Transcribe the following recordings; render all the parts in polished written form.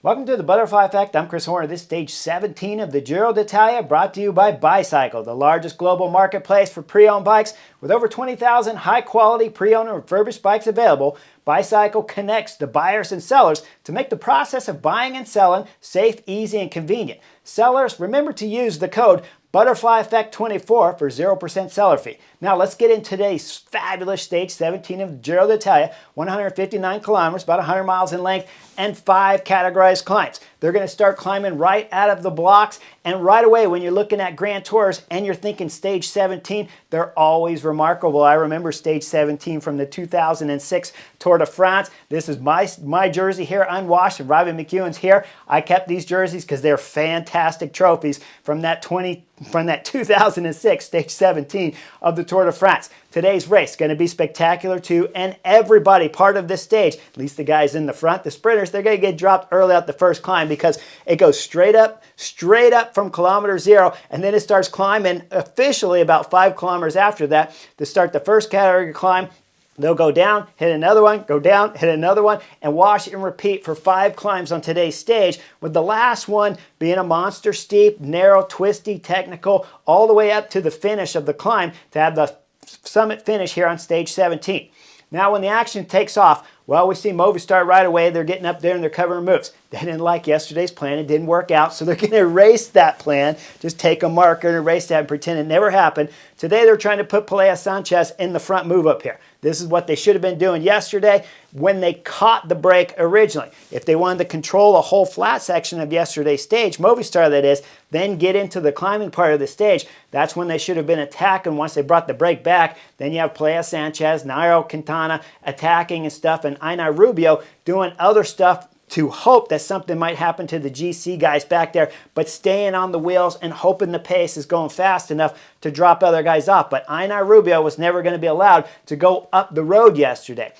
Welcome to the Butterfly Effect. I'm Chris Horner. This is stage 17 of the Giro d'Italia, brought to you by Bicycle, the largest global marketplace for pre-owned bikes. With over 20,000 high-quality pre-owned and refurbished bikes available, Bicycle connects the buyers and sellers to make the process of buying and selling safe, easy, and convenient. Sellers, remember to use the code Butterfly Effect 24 for 0% seller fee. Now let's get into today's fabulous stage 17 of the Giro d'Italia, 159 kilometers, about 100 miles in length, and 5 categorized climbs. They're going to start climbing right out of the blocks, and right away when you're looking at Grand Tours and you're thinking stage 17, they're always remarkable. I remember stage 17 from the 2006 Tour de France. This is my jersey here, unwashed, and Robbie McEwen's here. I kept these jerseys because they're fantastic trophies from that 2006 stage 17 of the Tour de France. Today's race is going to be spectacular too, and everybody part of this stage, at least the guys in the front, the sprinters, they're going to get dropped early out the first climb because it goes straight up from kilometer zero, and then it starts climbing officially about 5 kilometers after that to start the first category climb. They'll go down, hit another one, go down, hit another one, and wash and repeat for 5 climbs on today's stage, with the last one being a monster steep, narrow, twisty, technical, all the way up to the finish of the climb to have the summit finish here on stage 17. Now when the action takes off, well, we see Movistar right away. They're getting up there and they're covering moves. They didn't like yesterday's plan. It didn't work out, so they're going to erase that plan. Just take a marker and erase that and pretend it never happened. Today they're trying to put Pelea Sanchez in the front move up here. This is what they should have been doing yesterday when they caught the break originally. If they wanted to control a whole flat section of yesterday's stage, Movistar that is, then get into the climbing part of the stage, that's when they should have been attacking. Once they brought the break back, then you have Pelea Sanchez, Nairo Quintana attacking and stuff, and Ainar Rubio doing other stuff to hope that something might happen to the GC guys back there, but staying on the wheels and hoping the pace is going fast enough to drop other guys off. But Ainar Rubio was never going to be allowed to go up the road yesterday.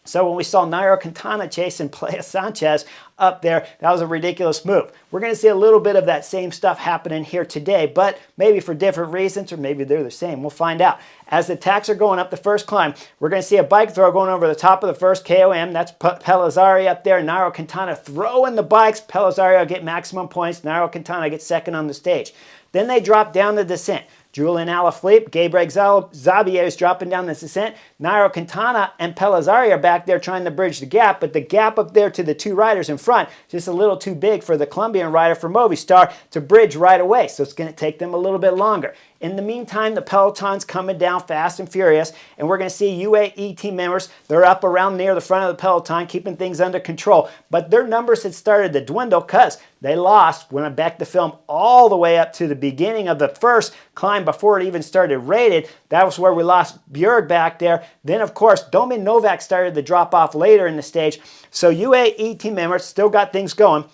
So when we saw Nairo Quintana chasing Pelea Sanchez up there, that was a ridiculous move. We're going to see a little bit of that same stuff happening here today, but maybe for different reasons, or maybe they're the same. We'll find out. As the attacks are going up the first climb, we're going to see a bike throw going over the top of the first KOM. That's Pellizzari up there. Nairo Quintana throwing the bikes. Pellizzari get maximum points. Nairo Quintana gets second on the stage. Then they drop down the descent. Julian Alaphilippe, Gabriel Xavier is dropping down the descent. Nairo Quintana and Pellizzari are back there trying to bridge the gap, but the gap up there to the 2 riders in front is just a little too big for the Colombian rider for Movistar to bridge right away, so it's going to take them a little bit longer. In the meantime, the peloton's coming down fast and furious, and we're going to see UAE team members. They're up around near the front of the peloton, keeping things under control, but their numbers had started to dwindle because they lost, when I backed the film all the way up to the beginning of the first climb before it even started rated. That was where we lost Bjerg back there. Then, of course, Domin Novak started to drop off later in the stage. So UAE team members still got things going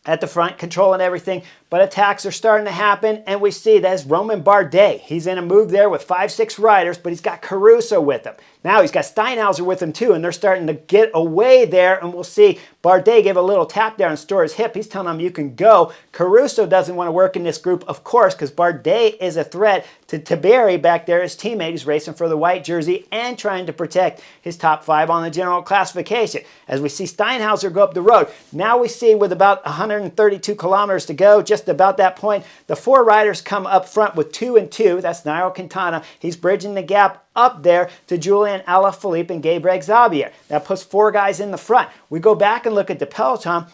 at the front, controlling everything, but attacks are starting to happen, and we see that's Romain Bardet. He's in a move there with 5-6 riders, but he's got Caruso with him. Now he's got Steinhauser with him too, and they're starting to get away there, and we'll see Bardet give a little tap there and store his hip. He's telling him you can go. Caruso doesn't want to work in this group, of course, because Bardet is a threat to Tiberi back there, his teammate who's racing for the white jersey and trying to protect his top 5 on the general classification. As we see Steinhauser go up the road, now we see with about 132 kilometers to go, just about that point, the 4 riders come up front with 2 and 2. That's Nairo Quintana. He's bridging the gap up there to Julian Alaphilippe and Gabriel Xavier. That puts 4 guys in the front. We go back and look at the peloton.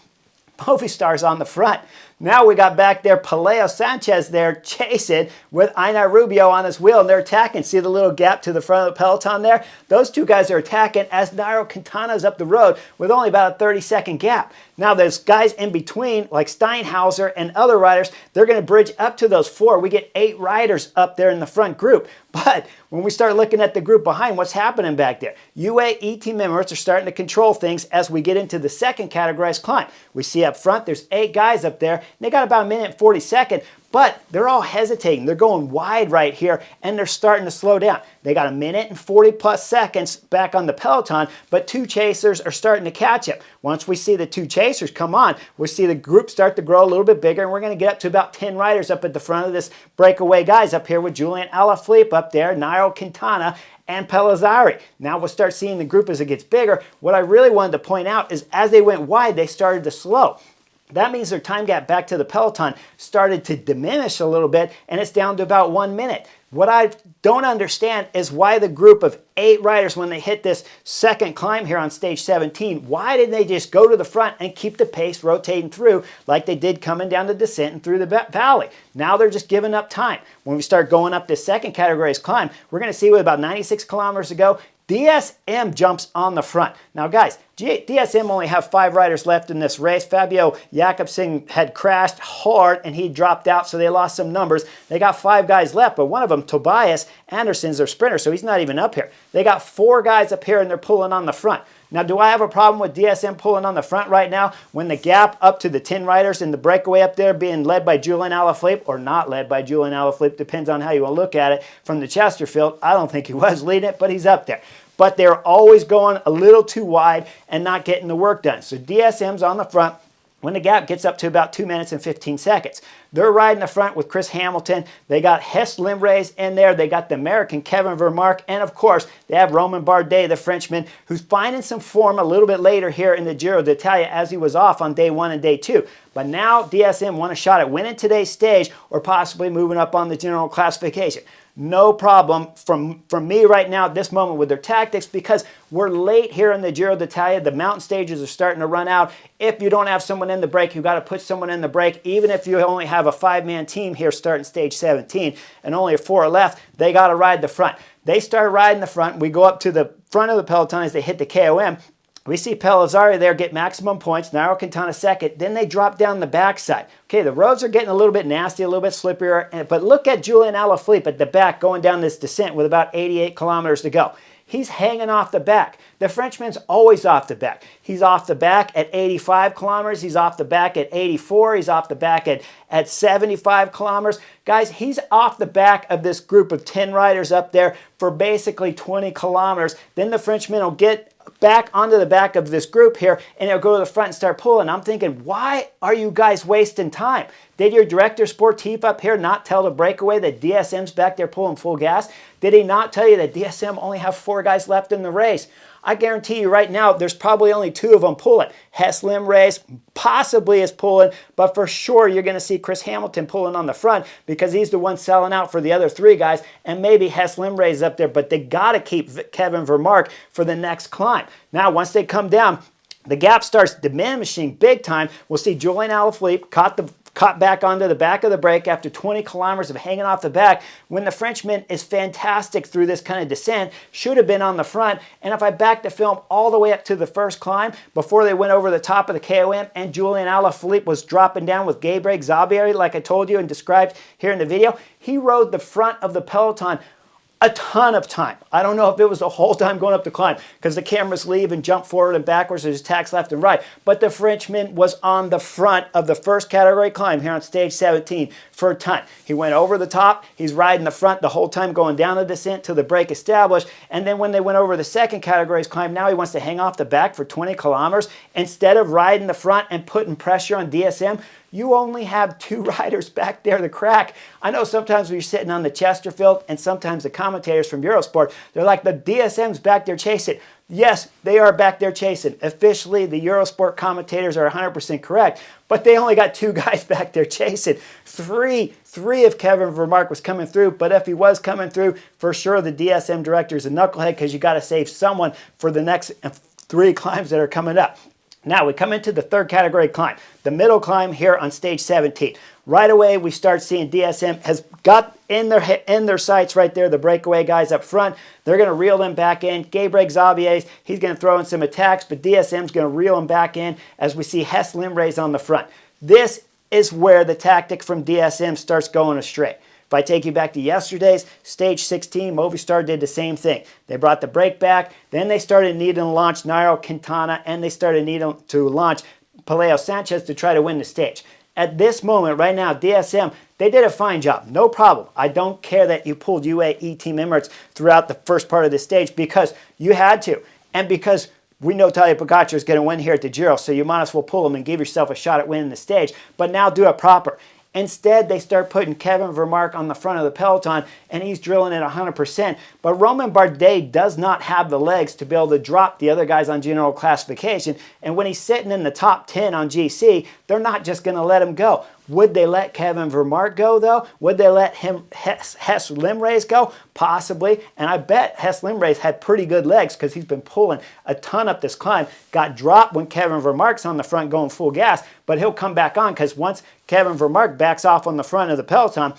Movistar's on the front. Now we got back there Pelea Sanchez there chasing with Ainar Rubio on his wheel, and they're attacking. See the little gap to the front of the peloton there? Those 2 guys are attacking as Nairo Quintana's up the road with only about a 30-second gap. Now there's guys in between like Steinhauser and other riders. They're going to bridge up to those 4. We get 8 riders up there in the front group. But when we start looking at the group behind, what's happening back there? UAE team members are starting to control things as we get into the second categorized climb. We see up front there's 8 guys up there. They got about a minute and 40 seconds, but they're all hesitating. They're going wide right here, and they're starting to slow down. They got a minute and 40 plus seconds back on the peloton, but 2 chasers are starting to catch up. Once we see the 2 chasers come on, we'll see the group start to grow a little bit bigger, and we're going to get up to about 10 riders up at the front of this breakaway guys up here with Julian Alaphilippe up there, Nairo Quintana, and Pellizzari. Now we'll start seeing the group as it gets bigger. What I really wanted to point out is as they went wide, they started to slow. That means their time gap back to the peloton started to diminish a little bit, and it's down to about 1 minute. What I don't understand is why the group of 8 riders, when they hit this second climb here on stage 17, why didn't they just go to the front and keep the pace rotating through like they did coming down the descent and through the valley? Now they're just giving up time. When we start going up this second category's climb, we're going to see with about 96 kilometers to go, DSM jumps on the front. Now guys, DSM only have 5 riders left in this race. Fabio Jakobsen had crashed hard and he dropped out, so they lost some numbers. They got 5 guys left, but one of them, Tobias Anderson's their sprinter, so he's not even up here. They got 4 guys up here and they're pulling on the front. Now, do I have a problem with DSM pulling on the front right now when the gap up to the 10 riders in the breakaway up there being led by Julian Alaphilippe or not led by Julian Alaphilippe, depends on how you want to look at it. From the Chesterfield, I don't think he was leading it, but he's up there. But they're always going a little too wide and not getting the work done. So DSM's on the front when the gap gets up to about 2 minutes and 15 seconds. They're riding the front with Chris Hamilton. They got Hess Limrays in there. They got the American Kevin Vermark. And of course, they have Romain Bardet, the Frenchman, who's finding some form a little bit later here in the Giro d'Italia as he was off on day 1 and day 2. But now DSM want a shot at winning today's stage or possibly moving up on the general classification. No problem from me right now at this moment with their tactics, because we're late here in the Giro d'Italia. The mountain stages are starting to run out. If you don't have someone in the break, you've got to put someone in the break. Even if you only have a 5-man team here starting stage 17 and only 4 left, they got to ride the front. They start riding the front. We go up to the front of the peloton as they hit the KOM. We see Pellizzari there get maximum points, Nairo Quintana second, then they drop down the backside. Okay, the roads are getting a little bit nasty, a little bit slipperier, but look at Julian Alaphilippe at the back going down this descent with about 88 kilometers to go. He's hanging off the back. The Frenchman's always off the back. He's off the back at 85 kilometers. He's off the back at 84. He's off the back at 75 kilometers. Guys, he's off the back of this group of 10 riders up there for basically 20 kilometers. Then the Frenchman will get back onto the back of this group here and he'll go to the front and start pulling. I'm thinking, why are you guys wasting time? Did your director sportif up here not tell the breakaway that DSM's back there pulling full gas? Did he not tell you that DSM only have 4 guys left in the race? I guarantee you right now, there's probably only 2 of them pulling. Hess Limrays possibly is pulling, but for sure you're going to see Chris Hamilton pulling on the front because he's the one selling out for the other 3 guys, and maybe Hess Limrays up there, but they got to keep Kevin Vermark for the next climb. Now, once they come down, the gap starts diminishing big time. We'll see Julian Alaphilippe caught back onto the back of the break after 20 kilometers of hanging off the back when the Frenchman is fantastic through this kind of descent, should have been on the front. And if I back the film all the way up to the first climb before they went over the top of the KOM and Julian Alaphilippe was dropping down with Gabriel Xabieri, like I told you and described here in the video, he rode the front of the peloton a ton of time. I don't know if it was the whole time going up the climb because the cameras leave and jump forward and backwards. There's tacks left and right. But the Frenchman was on the front of the first category climb here on stage 17 for a ton. He went over the top. He's riding the front the whole time going down the descent till the break established. And then when they went over the second category's climb, now he wants to hang off the back for 20 kilometers. Instead of riding the front and putting pressure on DSM, you only have 2 riders back there to crack. I know sometimes when you're sitting on the Chesterfield and sometimes the commentators from Eurosport, they're like, the DSM's back there chasing. Yes, they are back there chasing. Officially, the Eurosport commentators are 100% correct, but they only got 2 guys back there chasing. Three of Kevin Vermark was coming through, but if he was coming through, for sure the DSM director is a knucklehead because you got to save someone for the next 3 climbs that are coming up. Now we come into the third category climb, the middle climb here on stage 17. Right away, we start seeing DSM has got in their sights right there, the breakaway guys up front. They're going to reel them back in. Gabriel Xabier, he's going to throw in some attacks, but DSM's going to reel them back in as we see Hess Limrays on the front. This is where the tactic from DSM starts going astray. If I take you back to yesterday's stage 16, Movistar did the same thing. They brought the brake back, then they started needing to launch Nairo Quintana, and they started needing to launch Peleo Sanchez to try to win the stage. At this moment, right now, DSM, they did a fine job. No problem. I don't care that you pulled UAE team Emirates throughout the first part of the stage because you had to. And because we know Tadej Pogacar is going to win here at the Giro, so you might as well pull them and give yourself a shot at winning the stage. But now do it proper. Instead, they start putting Kevin Vermark on the front of the peloton, and he's drilling at 100%. But Romain Bardet does not have the legs to be able to drop the other guys on general classification. And when he's sitting in the top 10 on GC, they're not just going to let him go. Would they let Kevin Vermark go, though? Would they let Hess Limrace go? Possibly. And I bet Hess Limrace had pretty good legs because he's been pulling a ton up this climb. Got dropped when Kevin Vermark's on the front going full gas, but he'll come back on because once Kevin Vermark backs off on the front of the peloton,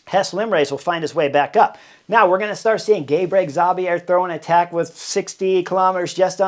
Hess Limrace will find his way back up. Now we're going to start seeing Gabriel Xavier throw an attack with 60 kilometers just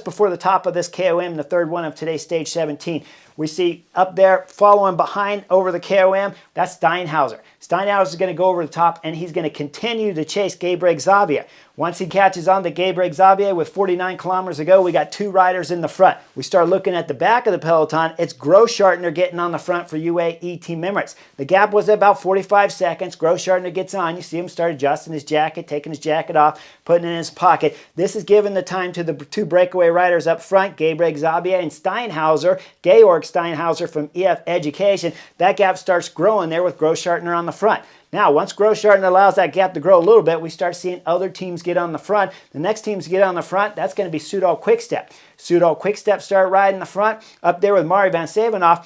before the top of this KOM, the third one of today's stage 17. We see up there following behind over the KOM, that's Steinhauser. Steinhauser is going to go over the top, and he's going to continue to chase Gabriel Xavier. Once he catches on to Gabriel Xavier with 49 kilometers to go, we got two riders in the front. We start looking at the back of the peloton. It's Grossschartner getting on the front for UAE Team Emirates. The gap was about 45 seconds. Grossschartner gets on. You see him start adjusting his jacket, taking his jacket off, putting it in his pocket. This is giving the time to the two breakaway riders up front, Gabriel Xavier and Steinhauser, Georg Steinhauser from EF Education. That gap starts growing there with Grossschartner on the front. Now, once Grossschartner allows that gap to grow a little bit, we start seeing other teams get on the front. The next teams to get on the front, that's going to be Soudal Quickstep. Soudal Quickstep start riding the front up there with Mari van Savenoff.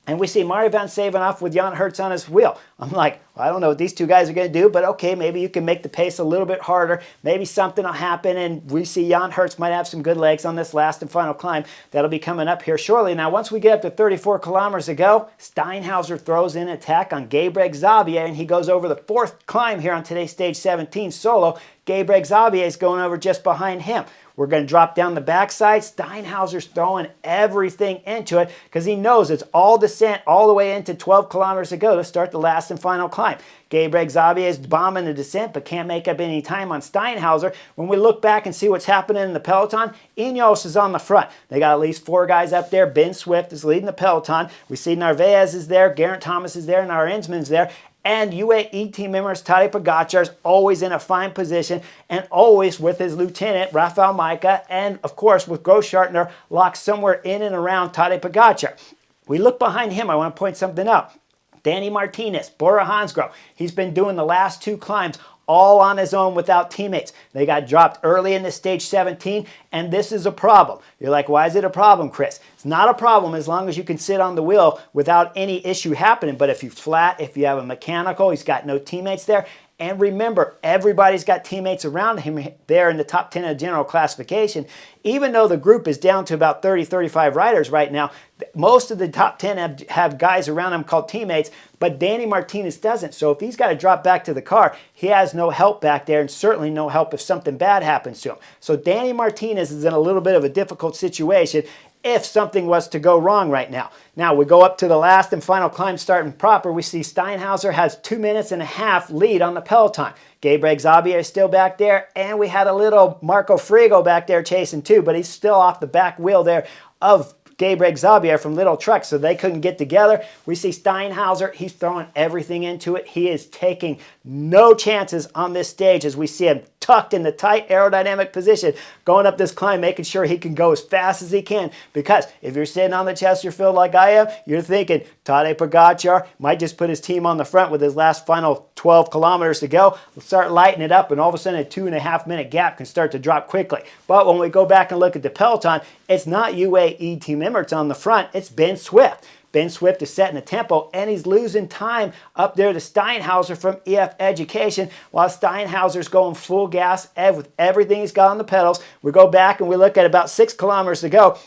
And we see Mari van Savenoff with Jan Hertz on his wheel. I'm like, well, I don't know what these two guys are going to do, but okay, maybe you can make the pace a little bit harder. Maybe something will happen, and we see Jan Hertz might have some good legs on this last and final climb. That'll be coming up here shortly. Now, once we get up to 34 kilometers to go, Steinhauser throws in an attack on Gabriel Xavier, and he goes over the fourth climb here on today's stage 17 solo. Gabriel Xavier is going over just behind him. We're going to drop down the backside. Steinhauser's throwing everything into it because he knows it's all descent all the way into 12 kilometers to go to start the last and final climb. Gabriel Xavier is bombing the descent but can't make up any time on Steinhauser. When we look back and see what's happening in the peloton, INEOS is on the front. They got at least four guys up there. Ben Swift is leading the peloton. We see Narvaez is there, Geraint Thomas is there, and our Ensman's there. And UAE team members Tadej Pogacar is always in a fine position and always with his lieutenant, Rafał Majka, and of course with Grossschartner locked somewhere in and around Tadej Pogacar. We look behind him, I want to point something out. Danny Martinez, Bora Hansgrohe, he's been doing the last two climbs all on his own without teammates. They got dropped early in the stage 17, and this is a problem. You're like, why is it a problem, Chris? It's not a problem as long as you can sit on the wheel without any issue happening. But if you're flat, if you have a mechanical, he's got no teammates there. And remember, everybody's got teammates around him there in the top 10 of general classification. Even though the group is down to about 30, 35 riders right now, most of the top 10 have guys around him called teammates, but Danny Martinez doesn't. So if he's got to drop back to the car, he has no help back there and certainly no help if something bad happens to him. So Danny Martinez is in a little bit of a difficult situation if something was to go wrong right now. Now we go up to the last and final climb starting proper. We see Steinhauser has 2.5 minutes lead on the peloton. Gabriel Xavier is still back there, and we had a little Marco Frigo back there chasing too, but he's still off the back wheel there of Gabriel Xavier from Little Truck, so they couldn't get together. We see Steinhauser, he's throwing everything into it. He is taking no chances on this stage as we see him tucked in the tight aerodynamic position, going up this climb, making sure he can go as fast as he can. Because if you're sitting on the Chesterfield like I am, you're thinking Tadej Pogacar might just put his team on the front with his last final 12 kilometers to go. We'll start lighting it up, and all of a sudden a 2.5 minute gap can start to drop quickly. But when we go back and look at the peloton, it's not UAE Team Emirates on the front, it's Ben Swift. Ben Swift is setting the tempo, and he's losing time up there to Steinhauser from EF Education, while Steinhauser's going full gas with everything he's got on the pedals. We go back and we look at about 6 kilometers to go.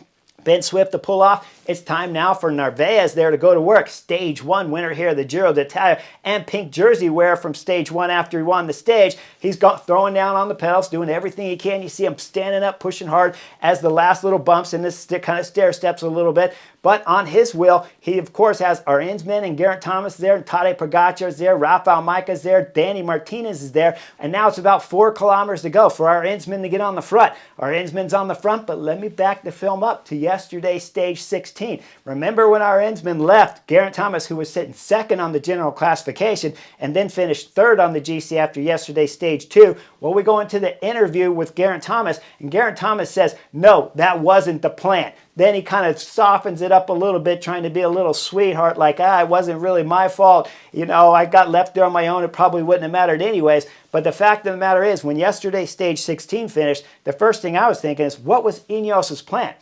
Ben Swift to pull off. It's time now for Narvaez there to go to work. Stage 1 winner here, the Giro d'Italia, and pink jersey wearer from stage 1 after he won the stage. He's throwing down on the pedals, doing everything he can. You see him standing up, pushing hard as the last little bumps in this kind of stair steps a little bit. But on his wheel, he of course has our Ensman and Geraint Thomas there, and Tadej Pogacar is there, Rafał Majka is there, Danny Martinez is there, and now it's about 4 kilometers to go for our Ensman to get on the front. Our Ensman's on the front, but let me back the film up to yesterday's stage 16. 16. Remember when our ensman left, Garrett Thomas, who was sitting second on the general classification and then finished third on the GC after yesterday's stage 2. Well, we go into the interview with Garrett Thomas, and Garrett Thomas says, no, that wasn't the plan. Then he kind of softens it up a little bit, trying to be a little sweetheart, like, it wasn't really my fault. You know, I got left there on my own. It probably wouldn't have mattered anyways. But the fact of the matter is, when yesterday's stage 16 finished, the first thing I was thinking is, what was INEOS's plan?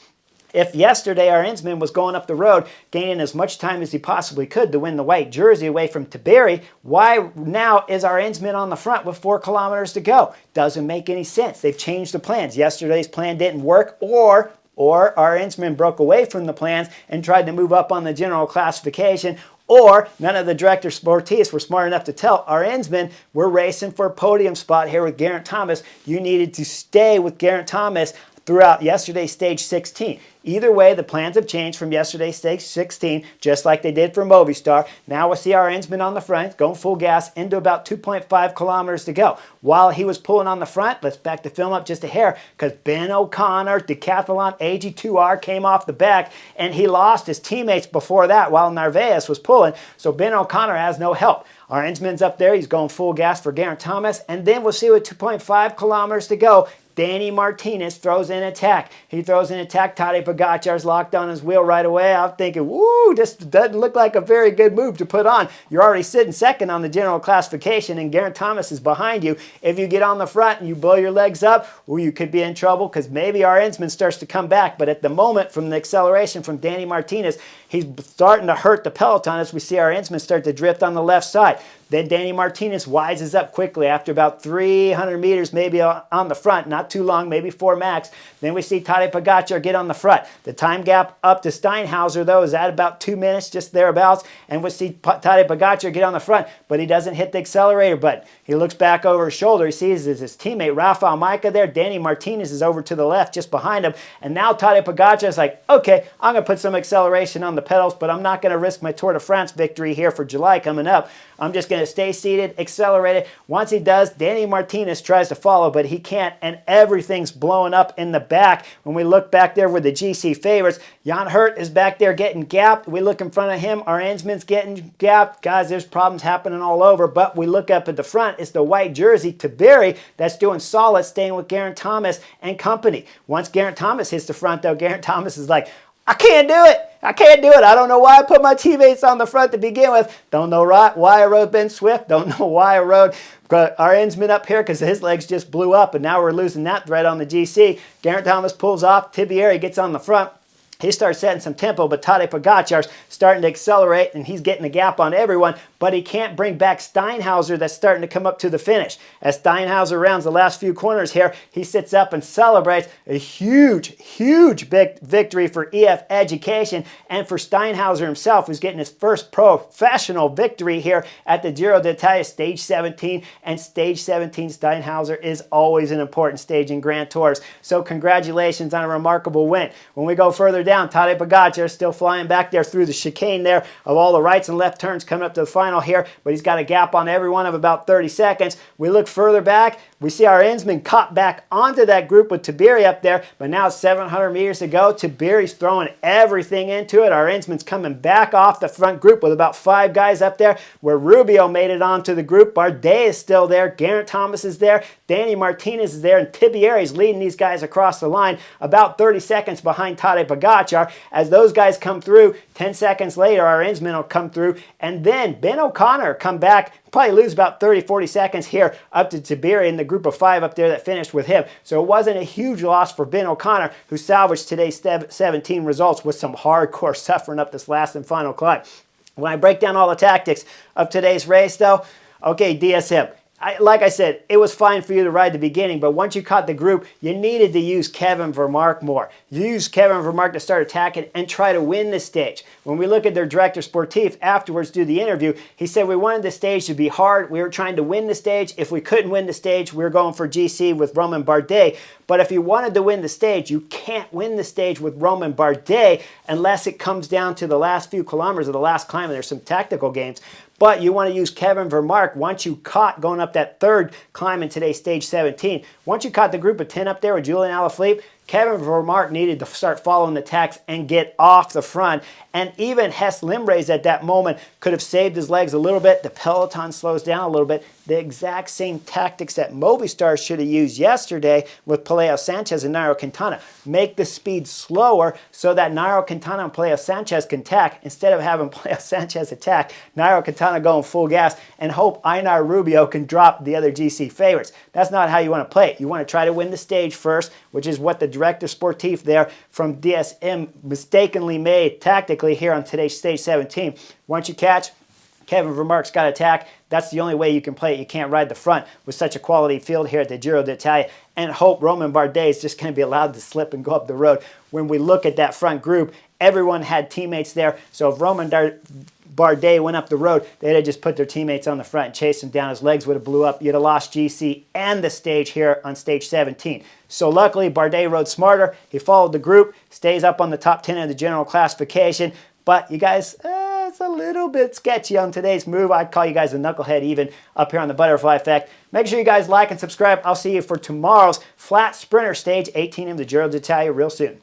If yesterday our ensman was going up the road, gaining as much time as he possibly could to win the white jersey away from Tiberi, why now is our ensman on the front with 4 kilometers to go? Doesn't make any sense. They've changed the plans. Yesterday's plan didn't work, or our ensman broke away from the plans and tried to move up on the general classification, or none of the director sportifs were smart enough to tell our ensman, we're racing for a podium spot here with Garrett Thomas. You needed to stay with Garrett Thomas throughout yesterday's stage 16. Either way, the plans have changed from yesterday's stage 16, just like they did for Movistar. Now we'll see our ensman on the front, going full gas into about 2.5 kilometers to go. While he was pulling on the front, let's back the film up just a hair, because Ben O'Connor, Decathlon AG2R, came off the back, and he lost his teammates before that while Narvaez was pulling, so Ben O'Connor has no help. Our ensman's up there. He's going full gas for Garrett Thomas, and then we'll see with 2.5 kilometers to go, Danny Martinez throws in attack. He throws in attack. Tadej Pogacar's locked on his wheel right away. I'm thinking, woo, this doesn't look like a very good move to put on. You're already sitting second on the general classification, and Garrett Thomas is behind you. If you get on the front and you blow your legs up, well, you could be in trouble, because maybe our ensman starts to come back. But at the moment, from the acceleration from Danny Martinez, he's starting to hurt the peloton as we see our ensman start to drift on the left side. Then Danny Martinez wises up quickly after about 300 meters, maybe on the front, not too long, maybe 4 max. Then we see Tadej Pogacar get on the front. The time gap up to Steinhauser, though, is at about 2 minutes, just thereabouts. And we see Tadej Pogacar get on the front, but he doesn't hit the accelerator button. He looks back over his shoulder. He sees his teammate, Rafael Majka, there. Danny Martinez is over to the left, just behind him. And now Tadej Pogacar is like, okay, I'm going to put some acceleration on the pedals, but I'm not going to risk my Tour de France victory here for July coming up. I'm just going to stay seated, accelerate it. Once he does, Danny Martinez tries to follow, but he can't, and everything's blowing up in the back. When we look back there with the GC favorites, Jan Hurt is back there getting gapped. We look in front of him, our ensman's getting gapped. Guys, there's problems happening all over, but we look up at the front, it's the white jersey, Tiberi, that's doing solid, staying with Garrett Thomas and company. Once Garrett Thomas hits the front, though, Garrett Thomas is like, I can't do it. I can't do it. I don't know why I put my teammates on the front to begin with. Don't know why I rode Ben Swift. Don't know why I rode our ensman up here, because his legs just blew up, and now we're losing that thread on the GC. Garrett Thomas pulls off. Tiberi gets on the front. He starts setting some tempo, but Tadej Pogacar's starting to accelerate, and he's getting a gap on everyone, but he can't bring back Steinhauser that's starting to come up to the finish. As Steinhauser rounds the last few corners here, he sits up and celebrates a huge, huge big victory for EF Education and for Steinhauser himself, who's getting his first professional victory here at the Giro d'Italia Stage 17, and Stage 17 Steinhauser is always an important stage in Grand Tours. So congratulations on a remarkable win. When we go further down, Tadej Pogacar is still flying back there through the chicane there of all the rights and left turns coming up to the final here, but he's got a gap on everyone of about 30 seconds. We look further back, we see our ensman caught back onto that group with Tiberi up there, but now 700 meters to go. Tiberi's throwing everything into it. Our ensman's coming back off the front group with about 5 guys up there, where Rubio made it onto the group. Bardet is still there. Garrett Thomas is there. Danny Martinez is there, and Tiberi's leading these guys across the line about 30 seconds behind Tadej Pogacar. As those guys come through, 10 seconds later, our ensman will come through, and then Ben O'Connor come back, probably lose about 30-40 seconds here up to Tiberi in the group of 5 up there that finished with him. So it wasn't a huge loss for Ben O'Connor, who salvaged today's 17 results with some hardcore suffering up this last and final climb. When I break down all the tactics of today's race, though, okay, DSM. Like I said, it was fine for you to ride the beginning, but once you caught the group, you needed to use Kevin Vermark more. Use Kevin Vermark to start attacking and try to win the stage. When we look at their director sportif afterwards do the interview, he said we wanted the stage to be hard. We were trying to win the stage. If we couldn't win the stage, we were going for GC with Romain Bardet. But if you wanted to win the stage, you can't win the stage with Romain Bardet unless it comes down to the last few kilometers of the last climb, and there's some tactical games. But you want to use Kevin Vermark once you caught going up that third climb in today's stage 17. Once you caught the group of 10 up there with Julian Alaphilippe, Kevin Vermark needed to start following the tacks and get off the front. And even Hess Limbrace at that moment could have saved his legs a little bit. The peloton slows down a little bit. The exact same tactics that Movistar should have used yesterday with Peleo Sanchez and Nairo Quintana. Make the speed slower so that Nairo Quintana and Peleo Sanchez can attack. Instead of having Peleo Sanchez attack, Nairo Quintana going full gas and hope Einar Rubio can drop the other GC favorites. That's not how you want to play it. You want to try to win the stage first, which is what the director sportif there from DSM mistakenly made tactically here on today's stage 17. Once you catch, Kevin Vermark's got to attack. That's the only way you can play it. You can't ride the front with such a quality field here at the Giro d'Italia and hope Romain Bardet is just going to be allowed to slip and go up the road. When we look at that front group, everyone had teammates there. So if Romain Bardet went up the road, they'd have just put their teammates on the front and chased him down. His legs would have blew up. You'd have lost GC and the stage here on stage 17. So luckily, Bardet rode smarter. He followed the group, stays up on the top 10 of the general classification. But you guys, it's a little bit sketchy on today's move. I'd call you guys a knucklehead even up here on the Butterfly Effect. Make sure you guys like and subscribe. I'll see you for tomorrow's flat sprinter stage 18 of the Giro d'Italia real soon.